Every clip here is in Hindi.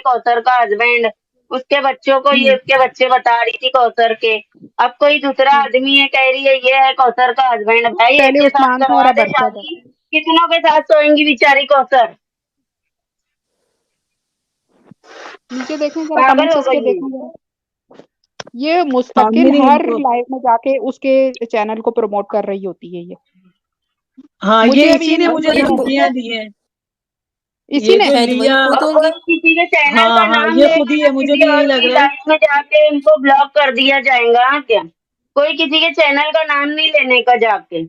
कौसर का हस्बैंड, उसके बच्चों को ये उसके बच्चे बता रही थी कौसर के। अब कोई दूसरा आदमी है, कह रही है ये है कौसर का हस्बैंड। भाई एक पहले के साथ उस्मान था और करवा अब दे अरशद है। शादी, कितनों के साथ सोएंगी बेचारी कौसर। नीचे देखें जरा, पागल कमेंट हो करके गई है। देखें जरा। ये हाँ, मुस्तकिल नहीं हर इनको, लाइव में जाके उसके चैनल को प्रमोट कर रही होती है ये। हाँ मुझे ये अभी इसी ये ने न्यूज मुझे पता चली, धमकियां दी हैं। इसी ये ने। जो शायद वही लिया, खुद और होंगी। कोई किसी के चैनल हाँ का हाँ नाम ये खुद लेगा ही ना, है, मुझे किसी भी यही और लग की रहा है। लाइफ में जाके इनको ब्लॉक कर दिया जाएगा। हाँ क्या, कोई किसी के चैनल का नाम नहीं लेने का जाके।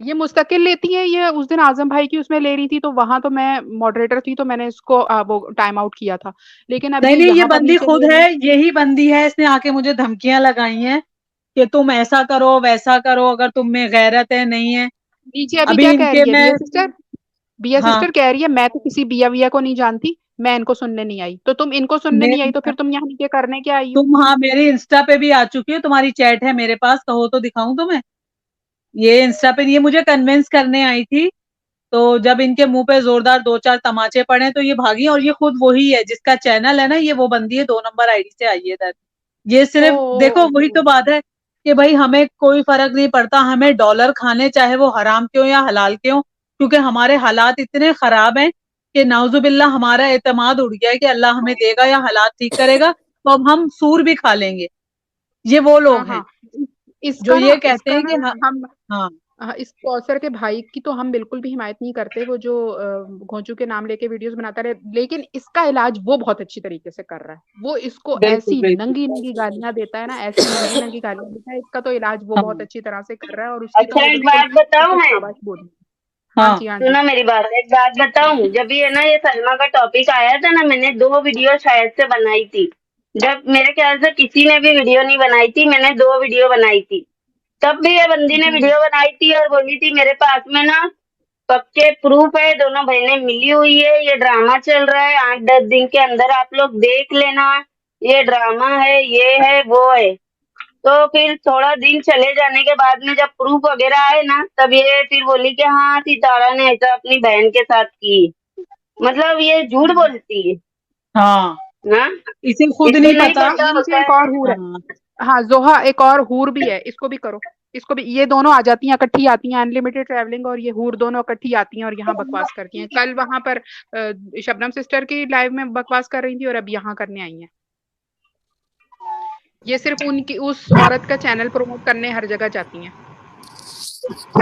ये मुस्तकिल लेती है। ये उस दिन आजम भाई की उसमें ले रही थी, तो वहां तो मैं मॉडरेटर थी, तो मैंने इसको वो टाइम आउट किया था। लेकिन अब नहीं ये नहीं, ये यहाँ पर बंदी नीचे खुद ले है, रही। यही बंदी है, इसने आके मुझे धमकियां लगाई हैं कि तुम ऐसा करो वैसा करो, अगर तुम में गैरत है नहीं है। नीचे अभी अभी क्या कह इनके रही है मैं, बिया सिस्टर? बिया हाँ, सिस्टर कह रही है मैं तो किसी बिया विया को नहीं जानती, मैं इनको सुनने नहीं आई। तो तुम इनको सुनने नहीं आई, तो मेरे फिर तुम यहाँ नीचे करने क्या आई हो? तुम, हाँ मेरी इंस्टा पे भी आ चुकी हो, तुम्हारी चैट है मेरे पास, कहो तो दिखाऊं तुम्हें। ये इंस्टा पे ये मुझे कन्विंस करने आई थी, तो जब इनके मुंह पे जोरदार दो चार तमाचे पड़े तो ये भागी। और ये खुद वही है जिसका चैनल है ना, ये वो बंदी है, 2 नंबर आईडी से आई है इधर। ये ओ, सिर्फ देखो, वही तो बात है कि भाई हमें कोई फर्क नहीं पड़ता, हमें डॉलर खाने चाहे वो हराम क्यों या हलाल क्यों, क्योंकि हमारे हालात इतने खराब हैं कि नाउजुबिल्ला हमारा एतमाद उड़ गया है कि अल्लाह हमें देगा या हालात ठीक करेगा, तो अब हम सूर भी खा लेंगे। ये वो हाँ लोग हैं हाँ। जो इसका ये ना, कहते इसका हैं ना कि हाँ। हम हाँ इस कौसर के भाई की तो हम बिल्कुल भी हिमायत नहीं करते। वो जो घोंचू के नाम लेके वीडियोस बनाता रहे, लेकिन इसका इलाज वो बहुत अच्छी तरीके से कर रहा है। वो इसको बिल्कुल ऐसी बिल्कुल। नंगी नंगी गालियां देता है ना, ऐसी नंगी नंगी गालियां देता है। इसका तो इलाज वो बहुत हाँ अच्छी तरह से कर रहा है, और उसकी तो अच्छा मैं एक बिल्कुल बात बताऊं उसे मैं, शाबाश बोलूंगी। हाँ हाँ जी, हाँ जी। सुनो मेरी बात, एक बात बताऊं। जब ये ना ये सलमा का टॉपिक आया था ना, मैंने 2 वीडियो शायद से बनाई थी। जब मेरे ख्याल से किसी ने भी वीडियो नहीं बनाई थी, मैंने 2 वीडियो बनाई थी। तब भी ये बंदी ने जी जी। वीडियो बनाई थी और बोली थी मेरे पास में ना पक्के प्रूफ है, दोनों बहनें मिली हुई है, ये ड्रामा चल रहा है, 8-10 दिन के अंदर आप लोग देख लेना, ये ड्रामा है, ये है वो है। तो फिर थोड़ा दिन चले जाने के बाद में जब प्रूफ वगैरह आए ना, तब ये फिर बोली कि हाँ सितारा ने ऐसा अपनी बहन के साथ की। मतलब ये झूठ बोलती है हाँ, ना, इसे खुद इसको नहीं नहीं पता। ये पता नीचे होता एक है। और हूर है। हाँ हाँ जोहा, एक और हूर भी है, इसको भी करो। इसको भी, ये दोनों आ जाती हैं, इकट्ठी आती हैं, अनलिमिटेड ट्रैवलिंग और ये हूर दोनों इकट्ठी आती हैं और यहाँ बकवास करती हैं। कल वहां पर शबनम सिस्टर की लाइव में बकवास कर रही थी, और अब यहाँ करने आई हैं। ये सिर्फ उनकी उस औरत का चैनल प्रमोट करने हर जगह जाती हैं।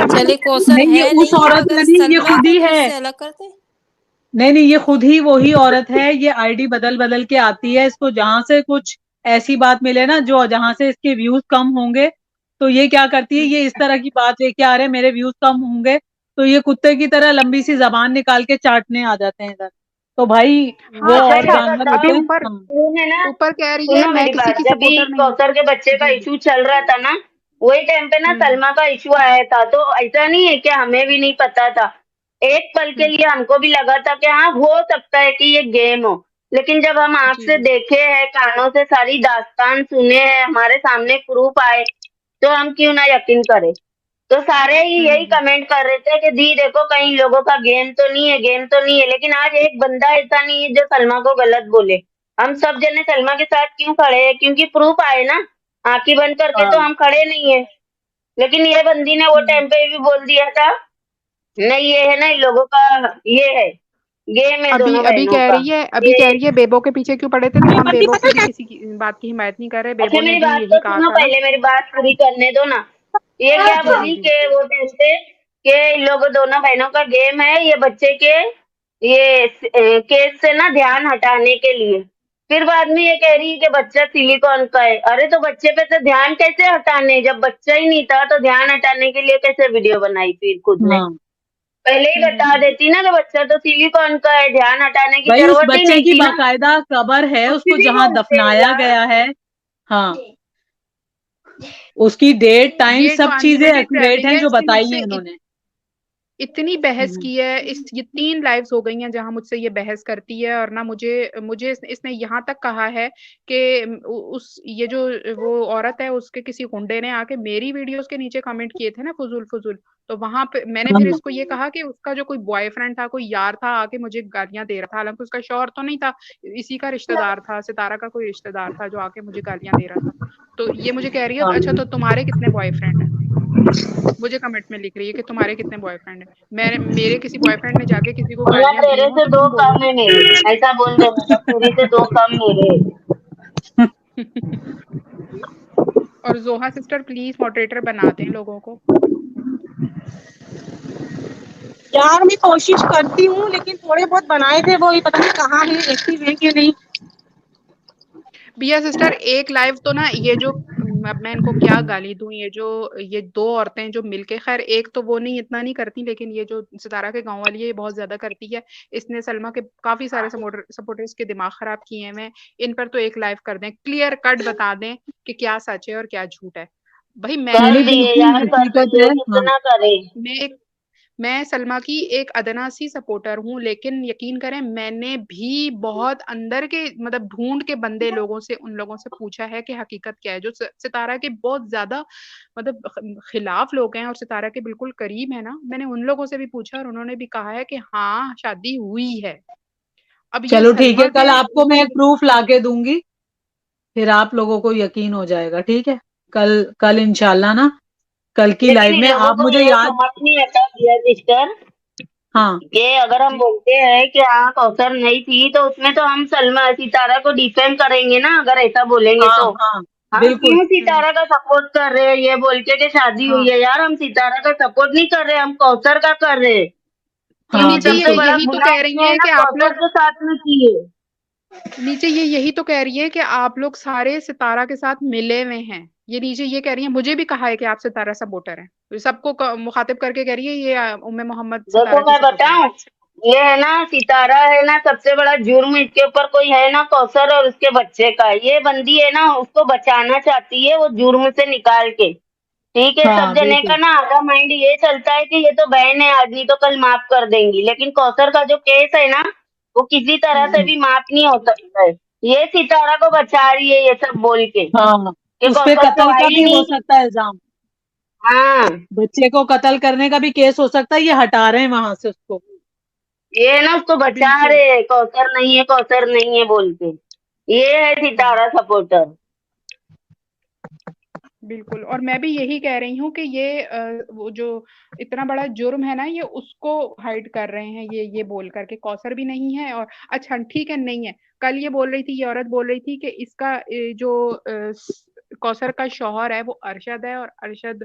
चले कौसर नहीं, ये है उस नहीं है, औरत अगर का नहीं, ये सलमा खुद को ही तो है। उससे अलग करते। नहीं नहीं, ये खुद ही वही औरत है, ये आईडी बदल बदल के आती है। इसको जहां से कुछ ऐसी बात मिले ना, जो जहां से इसके व्यूज कम होंगे, तो ये क्या करती है, ये इस तरह की बात लेके आ रहे हैं मेरे व्यूज कम होंगे, तो ये कुत्ते की तरह लंबी सी जबान निकाल के चाटने आ जाते हैं इधर। तो भाई वो हाँ। अच्छा और अच्छा, ये जानवर अभी होते बताओ, हैं। ऊपर, हाँ उन्होंने ना, ऊपर कह रही है सुनो मैं मेरी किसी बात, की जब भी सपोर्टर नहीं हूँ। कौसर के बच्चे का जी जी। इशू चल रहा था ना, वही टाइम पे ना हम्म सलमा का इशू आया था। तो ऐसा नहीं है कि हमें भी नहीं पता था। एक पल के हम्म। लिए हमको भी लगा था कि हाँ हो सकता है कि ये गेम हो, लेकिन जब हम आंख जी से जी। देखे हैं, कानों से सारी दास्तान सुने हैं, हमारे सामने प्रूफ आए, तो हम क्यों ना यकीन करें। तो सारे ही यही हम्म। कमेंट कर रहे थे कि दी देखो कहीं लोगों का गेम तो नहीं है, गेम तो नहीं है। लेकिन आज एक बंदा ऐसा नहीं है जो सलमा को गलत बोले। हम सब जने सलमा के साथ क्यों खड़े हैं, क्योंकि प्रूफ आए ना। आंखें बंद करके तो हाँ हम खड़े नहीं है। लेकिन ये बंदी ने वो हम्म। टाइम पे भी बोल दिया था, नहीं ये है ना इन लोगों का, ये है गेम है अभी दोनों अभी बहनों कह का। रही है, अभी ये कह रही है बेबो के पीछे क्यों पड़े थे, तो हम बेबो की भी किसी की बात की हिमायत नहीं कर रहे। अच्छा बेबो ने मेरी भी बात यही तो कहा सुनो, था ना। पहले मेरी बात पूरी करने दो ना। ये क्या जी जी बोली जी। कि वो टाइम पे कि इन लोग दोनों बहनों का गेम है, ये बच्चे के ये केस से ना ध्यान हटाने के लिए। फिर बाद में ये कह रही है कि बच्चा सिलिकॉन का है। अरे तो बच्चे पे तो ध्यान कैसे हटाने, जब बच्चा ही नहीं था तो ध्यान हटाने के लिए कैसे वीडियो बनाई फिर खुद ने। हाँ, पहले ही बता हम्म। देती ना कि बच्चा तो सिलिकॉन का है, ध्यान हटाने की भाई उस जरूरत ही बच्चे नहीं की थी ना। बाकायदा कबर है, कुछ उसको भी जहां बोलते हैं दफनाया यार। गया है। हाँ, उसकी डेट टाइम ये जो सब चीजें अनलिमिटेड एक्यूरेट ट्रैवलिंग हैं है, जो इसने बताई मुझसे है इन्होंने। इतनी बहस हम्म। की है। ये 3 लाइव्स हो गई हैं जहां मुझसे ये बहस करती है, और ना मुझे मुझे इसने यहाँ तक कहा है कि उस ये जो वो औरत है, उसके किसी गुंडे ने आके मेरी वीडियोस के नीचे कमेंट किए थे ना, फजूल फजूल, तो वहां पे मैंने फिर इसको ये कहा कि उसका जो कोई बॉयफ्रेंड था, कोई यार था, आके मुझे गालियां दे रहा था, हालांकि उसका शौहर तो नहीं था, इसी का रिश्तेदार था, सितारा का कोई रिश्तेदार था जो आके मुझे गालियां दे रहा था। तो ये मुझे कह रही है, अच्छा तो तुम्हारे कितने बॉयफ्रेंड है? मुझे कमेंट में लिख रही है कि तुम्हारे कितने बॉयफ्रेंड है। मेरे किसी बॉयफ्रेंड ने जाके किसी को बोला गालियां दी तेरे हो से तो दो तुम कम है बोलोगी। मेरे, ऐसा बोल दो, मतलब तेरे से दो कम मेरे। और जोहा सिस्टर प्लीज मॉडरेटर बना दें लोगों को। यार मैं कोशिश करती हूँ, लेकिन थोड़े बहुत बनाए थे, वो ही पता नहीं कहाँ है, एक्टिव है कि नहीं। बिया सिस्टर एक लाइव तो ना ये जो अब मैं इनको क्या गाली दूं, ये दो औरतें जो मिलके, खैर एक तो वो नहीं, इतना नहीं करती, लेकिन ये जो सितारा के गांव वाली है ये बहुत ज्यादा करती है। इसने सलमा के काफी सारे सपोर्टर्स के दिमाग खराब किए हैं। इन पर तो एक लाइव कर दें, क्लियर कट बता दें कि क्या सच है और क्या झूठ है। भाई नहीं कर नहीं, दिए बिल्कुल यार, कर तो हकीकत दे, है। हाँ, कितना करे। मैं मैं सलमा की एक अदना सी सपोर्टर हूँ, लेकिन यकीन करें मैंने भी बहुत अंदर के मतलब ढूंढ के बंदे लोगों से, उन लोगों से पूछा है कि हकीकत क्या है, जो सितारा के बहुत ज्यादा मतलब खिलाफ लोग हैं और सितारा के बिल्कुल करीब है ना, मैंने उन लोगों से भी पूछा और उन्होंने भी कहा है कि हाँ शादी हुई है। अब ये चलो ठीक है, सलमा कल के आपको मैं एक प्रूफ लाके दूंगी, फिर आप लोगों को यकीन हो जाएगा। ठीक है, कल कल इंशाल्लाह ना, कल की लेकिन लाइव इन में लोगों आप को मुझे ये याद। समझ नहीं आता दिया सिस्टर, हाँ कि अगर हम जी बोलते हैं कि हाँ कौसर नहीं थी, तो उसमें तो हम सलमा सितारा को डिफेंड करेंगे ना, अगर ऐसा बोलेंगे हाँ तो। हाँ, हम बिल्कुल। क्यों सितारा का सपोर्ट कर रहे हैं ये बोल के कि शादी हाँ हुई है? यार हम सितारा का सपोर्ट नहीं कर रहे, हम कौसर का कर रहे हैं। ये हाँ, नीचे सबसे ये बिल्कुल। बड़ा यही तो गुनाह कह रही इसने है है ना कि आप कौसर लोग के साथ में किए। नीचे ये यही तो कह रही है कि आप लोग सारे सितारा के साथ मिले हुए हैं। ये नीचे ये कह रही है, मुझे भी कहा है कि आप सितारा सपोर्टर हैं, तो सबको मुखातिब करके कह रही है ये उम्मे मोहम्मद देखो सितारा की मैं सपोर्टर है। बताऊं, ये है ना सितारा है ना, सबसे बड़ा जुर्म इसके ऊपर कोई है ना कौसर और उसके बच्चे का। ये बंदी है ना उसको बचाना चाहती है वो जुर्म से निकाल के। ठीक है, सब हाँ जने का बिल्कुल। ना आधा माइंड ये चलता है कि ये तो बहन है, आज नहीं तो कल माफ कर देंगी, लेकिन कौसर का जो केस है ना वो किसी तरह से हम्म, भी माफ नहीं हो सकता है। ये सितारा को बचा रही है ये सब बोल के हाँ, कि उस पे कौसर तो कत्ल का आई भी हो नहीं। सकता है इल्जाम, हाँ, बच्चे को कत्ल करने का भी केस हो सकता है, ये हटा रहे हैं वहां से उसको। ये है ना उसको बचा बिल्कुल। रहे, कौसर नहीं है कौसर नहीं है बोल के। ये है हाँ सितारा सपोर्टर। बिल्कुल, और मैं भी यही कह रही हूँ कि ये वो जो इतना बड़ा जुर्म है ना, ये उसको हाइड कर रहे हैं, ये बोल करके कौसर भी नहीं है। और अच्छा ठीक है, नहीं है, कल ये बोल रही थी, ये औरत बोल रही थी कि इसका जो कौसर का शौहर है वो अरशद है, और अरशद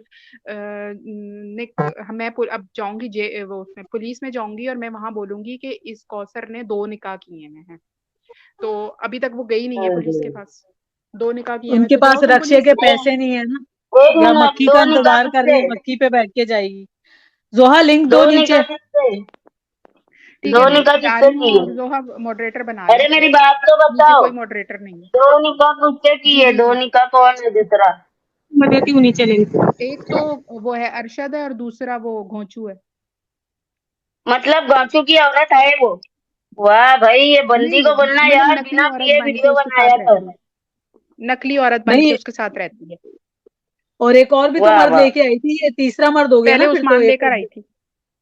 मैं अब जाऊंगी वो उसमें पुलिस में जाऊंगी और मैं वहां बोलूंगी कि इस कौसर ने 2 निकाह किए हुए हैं। तो अभी तक वो गई नहीं है पुलिस के पास, 2 निकाह किए हुए, उनके तो पास जाओ तुम रक्षे पुलिस के से। पैसे नहीं है ना, एक या मिनट, मक्खी दो का निकाह इंतजार कर रही किससे? है, मक्खी पे बैठ के जाएगी। जोहा लिंक दो दो नीचे। निकाह किससे? ठीक दो है, मैं निकाह जा किससे रही हूँ, किए? और जोहा मॉडरेटर बना अरे लें। मेरी बात तो नीचे बताओ, कोई मॉडरेटर नहीं है। दो निकाह किससे जी किए? जी दो जी। निकाह कौन है दूसरा? मैं देती हूँ नीचे लिंक। एक तो वो है अरशद है और दूसरा वो घोंचू है। मतलब गांचू की औरत है वो? वाह भाई, ये बंदी को नहीं, बोलना मतलब यार नकली बिना औरत पिए बन के वीडियो उसके बनाया साथ कर। रहती है। नकली औरत बन के नहीं, उसके साथ रहती है। और एक और भी तो वाह मर्द वाह। लेके आई थी, ये तीसरा मर्द हो गया पहले ना फिर तो उस्मान एक। लेकर आई थी।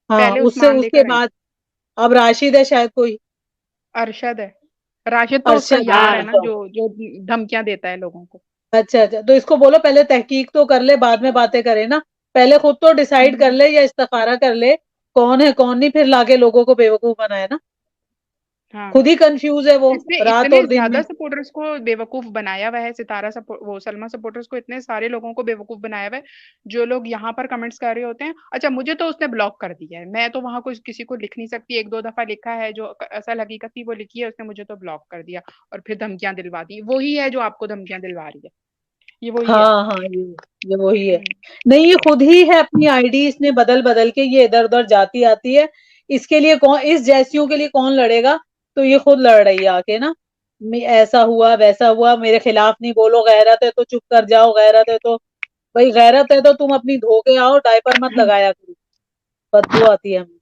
हाँ, पहले उससे उस्मान उसके लेकर आई बाद थी। अब राशिद है शायद कोई। अरशद है। राशिद तो उसका अरशद, यार है हाँ ना, तो जो जो धमकियां देता है लोगों को। अच्छा अच्छा, तो इसको बोलो पहले तहकीक तो कर ले, बाद में बातें करे ना। पहले खुद तो डिसाइड कर हम्म। ले या इस्तिखारा कर ले, कौन है कौन नहीं, फिर लाके लोगों को बेवकूफ बनाए ना। हाँ, खुद ही कंफ्यूज है वो, इसने रात इतने और दिन ज्यादा में। सपोर्टर्स को बेवकूफ बनाया हुआ है, वो सलमा सपोर्टर्स को, इतने सारे लोगों को बेवकूफ बनाया हुआ है, जो लोग यहाँ पर कमेंट्स कर रहे होते हैं। अच्छा, मुझे तो उसने ब्लॉक कर दिया है, मैं तो वहां कुछ किसी को लिख नहीं सकती, एक दो दफा लिखा है, जो असल हकीकत थी वो लिखी है उसने, मुझे तो ब्लॉक कर दिया और फिर धमकियां दिलवा दी। वही है जो आपको धमकियां दिलवा रही है, ये वही है। हाँ हाँ, ये वही है। हम्म। नहीं, ये खुद ही है, अपनी आईडी इसने बदल बदल के ये इधर उधर जाती आती है। इसके लिए कौन, इस जैसियों के लिए कौन लड़ेगा? तो ये खुद लड़ रही है आके ना। ऐसा हुआ वैसा हुआ, मेरे खिलाफ नहीं बोलो, गैरत है तो चुप कर जाओ, गैरत है तो, भाई गैरत है तो तुम अपनी धो के आओ, डायपर मत लगाया करो, बदबू आती है हमें।